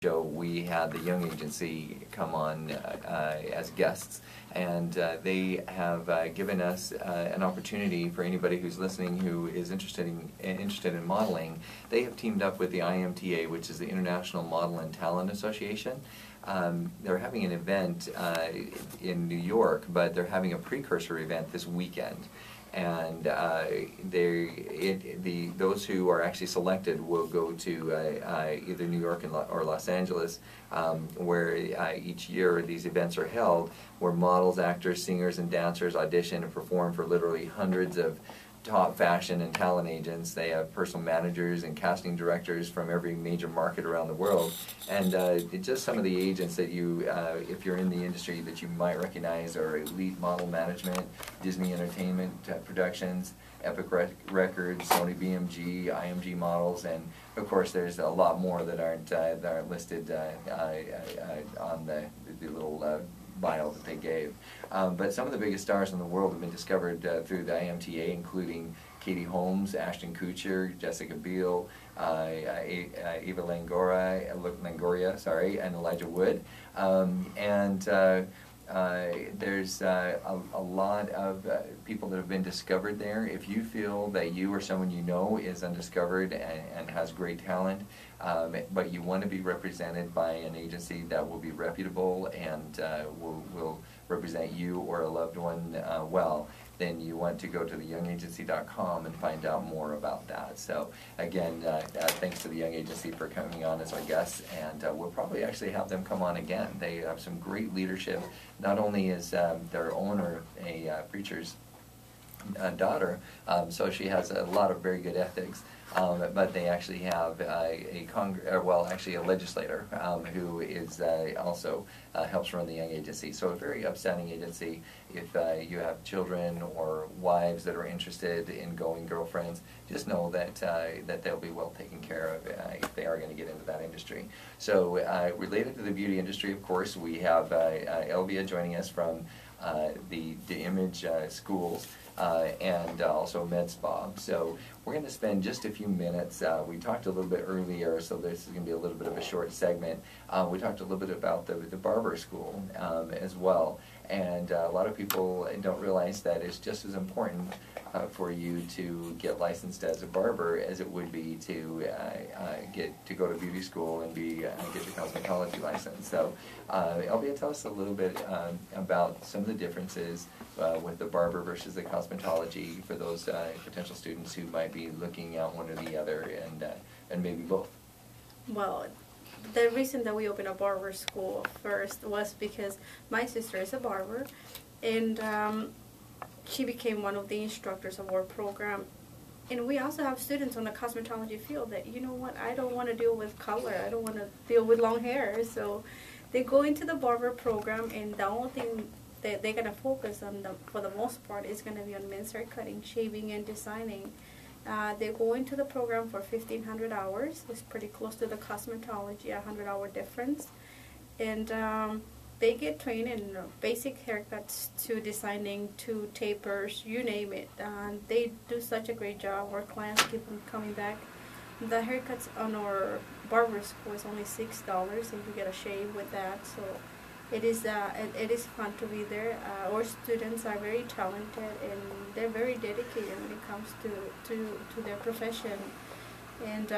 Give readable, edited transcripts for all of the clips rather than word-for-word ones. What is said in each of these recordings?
show, we had the Young Agency come on as guests, and they have given us an opportunity for anybody who's listening who is interested in modeling. They have teamed up with the IMTA, which is the International Model and Talent Association. They're having an event in New York, but they're having a precursor event this weekend. And those who are actually selected will go to either New York or Los Angeles, where each year these events are held, where models, actors, singers, and dancers audition and perform for literally hundreds of top fashion and talent agents. They have personal managers and casting directors from every major market around the world, and just some of the agents that you, if you're in the industry, that you might recognize are Elite Model Management, Disney Entertainment Productions, Epic Records, Sony BMG, IMG Models, and of course there's a lot more that aren't listed on the little bio that they gave. But some of the biggest stars in the world have been discovered through the IMTA, including Katie Holmes, Ashton Kutcher, Jessica Biel, Eva Longoria, sorry, and Elijah Wood. There's a lot of people that have been discovered there. If you feel that you or someone you know is undiscovered and has great talent, but you want to be represented by an agency that will be reputable and will represent you or a loved one well, then you want to go to theyoungagency.com and find out more about that. So again, thanks to the Young Agency for coming on as our guests, and we'll probably actually have them come on again. They have some great leadership. Not only is their owner a preacher's daughter, so she has a lot of very good ethics, but they actually have actually a legislator who is also helps run the Young Agency. So a very upstanding agency. If you have children or wives that are interested in going girlfriends, just know that that they'll be well taken care of if they are going to get into that industry. So related to the beauty industry, of course, we have Elvia joining us from the D'Image schools and also Med Spa. So we're going to spend just a few minutes. We talked a little bit earlier, so this is going to be a little bit of a short segment. We talked a little bit about the barber school as well. And a lot of people don't realize that it's just as important for you to get licensed as a barber as it would be to go to beauty school and get your cosmetology license. So, Elvia, tell us a little bit about some of the differences with the barber versus the cosmetology for those potential students who might be looking at one or the other, and maybe both. Well, the reason that we opened a barber school first was because my sister is a barber, and she became one of the instructors of our program. And we also have students on the cosmetology field that, you know what, I don't want to deal with color, I don't want to deal with long hair. So they go into the barber program, and the only thing that they're going to focus on, for the most part, is going to be on men's hair cutting, shaving, and designing. They go into the program for 1,500 hours. It's pretty close to the cosmetology, a 100-hour difference. And they get trained in basic haircuts to designing to tapers, you name it. They do such a great job. Our clients keep them coming back. The haircuts on our barber school is only $6, and you get a shave with that. So it is fun to be there. Our students are very talented, and they're very dedicated when it comes to their profession. And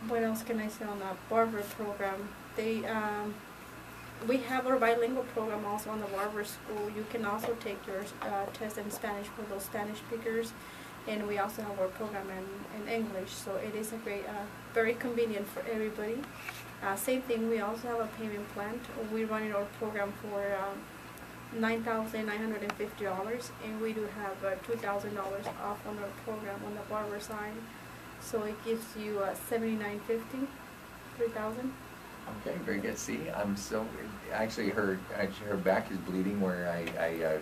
what else can I say on the barber program? We have our bilingual program also on the barber school. You can also take your test in Spanish for those Spanish speakers, and we also have our program in English. So it is a great, very convenient for everybody. Same thing, we also have a payment plan. We're running our program for $9,950, and we do have $2,000 off on our program on the barber side. So it gives you $7,950, $3,000. Okay, very good. See, actually her back is bleeding where I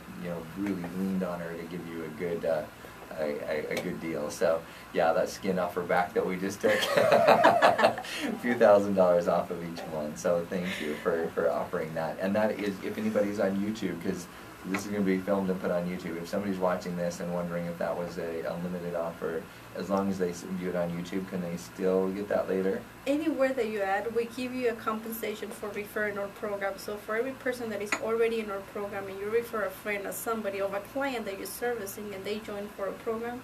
really leaned on her to give you a good deal. So yeah, that skin off her back that we just took, a few $1,000s off of each one. So thank you for offering that. And that is, if anybody's on YouTube, because This is going to be filmed and put on YouTube. If somebody's watching this and wondering if that was a unlimited offer, as long as they view it on YouTube, can they still get that later? Anywhere that you add, we give you a compensation for referring our program. So for every person that is already in our program and you refer a friend or somebody or a client that you're servicing and they join for a program,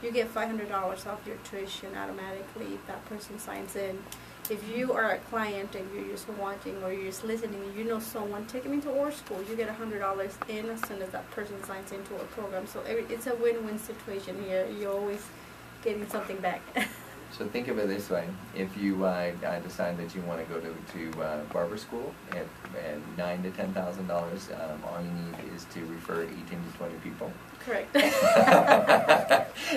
you get $500 off your tuition automatically if that person signs in. If you are a client and you're just watching or you're just listening and you know someone, take them into our school, you get $100 in as soon as that person signs into our program. So it's a win-win situation here. You're always getting something back. So think of it this way: if you decide that you want to go to barber school at $9,000 to $10,000, all you need is to refer 18 to 20 people. Correct.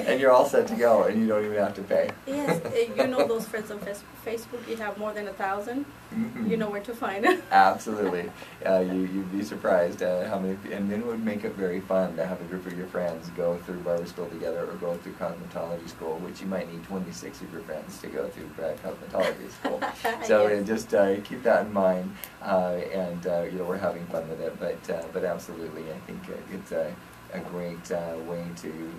And you're all set to go, and you don't even have to pay. Yes, you know those friends on Facebook. You have more than 1,000. Mm-hmm. You know where to find them. Absolutely. You'd be surprised how many, and then it would make it very fun to have a group of your friends go through barber school together or go through cosmetology school, which you might need 26 of your friends to go through cosmetology school. So Yes. just keep that in mind, and we're having fun with it, but absolutely, I think it's a great way to,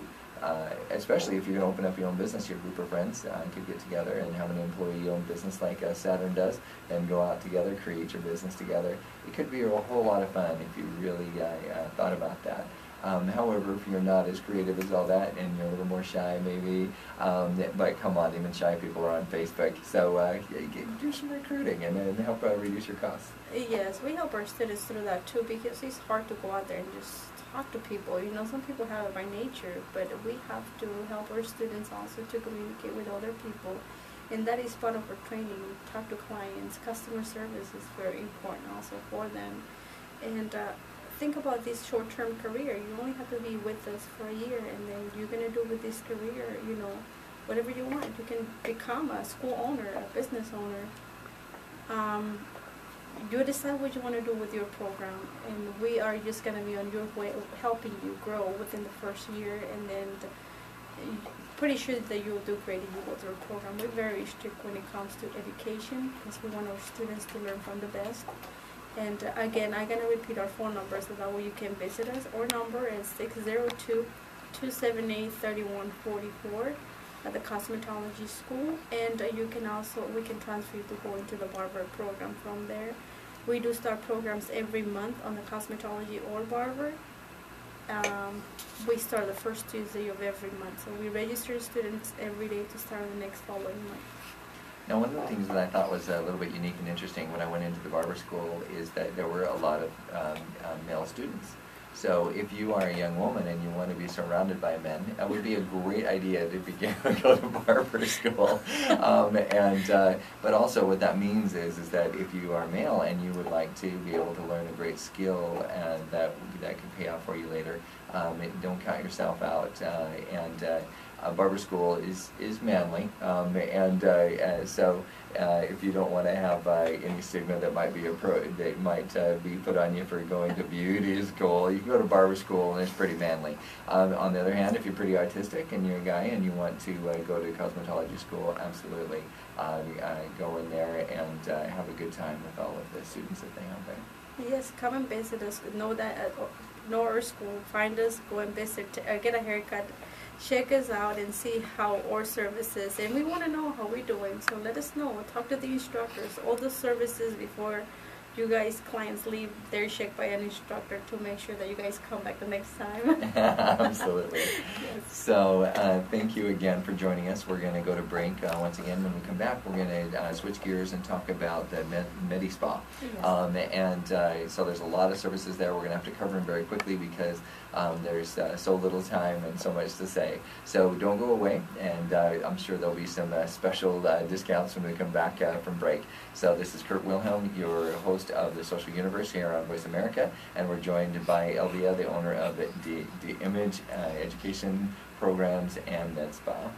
especially if you're going to open up your own business, your group of friends could get together and have an employee-owned business like Saturn does, and go out together, create your business together. It could be a whole lot of fun if you really thought about that. However, if you're not as creative as all that and you're a little more shy maybe, but come on, even shy people are on Facebook, so do some recruiting and help reduce your costs. Yes, we help our students through that too, because it's hard to go out there and just talk to people. You know, some people have it by nature, but we have to help our students also to communicate with other people, and that is part of our training. Talk to clients. Customer service is very important also for them. And think about this short-term career. You only have to be with us for a year, and then you're going to do with this career, you know, whatever you want. You can become a school owner, a business owner. You decide what you want to do with your program, and we are just going to be on your way of helping you grow within the first year, and then pretty sure that you'll do great if you go through a program. We're very strict when it comes to education, because we want our students to learn from the best. And again, I'm going to repeat our phone number so that way you can visit us. Our number is 602-278-3144 at the cosmetology school, and we can transfer you to go into the barber program from there. We do start programs every month on the cosmetology or barber. We start the first Tuesday of every month, so we register students every day to start the next following month. Now, one of the things that I thought was a little bit unique and interesting when I went into the barber school is that there were a lot of male students. So if you are a young woman and you want to be surrounded by men, it would be a great idea to go to barber school. But also what that means is that if you are male and you would like to be able to learn a great skill and that could pay off for you later, don't count yourself out. Barber school is manly, so if you don't want to have any stigma that might be be put on you for going to beauty school, you can go to barber school and it's pretty manly. On the other hand, if you're pretty artistic and you're a guy and you want to go to cosmetology school, absolutely go in there and have a good time with all of the students that they have there. Yes, come and visit us. Know our school. Find us. Go and visit. Get a haircut. Check us out and see how our services. And we want to know how we're doing. So let us know. Talk to the instructors. All the services before you guys, clients, leave. They're checked by an instructor to make sure that you guys come back the next time. Absolutely. Yes. So thank you again for joining us. We're going to go to break once again. When we come back, we're going to switch gears and talk about the Medi Spa. Yes. So there's a lot of services there. We're going to have to cover them very quickly because there's so little time and so much to say. So don't go away, and I'm sure there'll be some special discounts when we come back from break. So this is Kurt Wilhelm, your host of the Social Universe here on Voice America, and we're joined by Elvia, the owner of the D'Image Education Programs and Med Spa.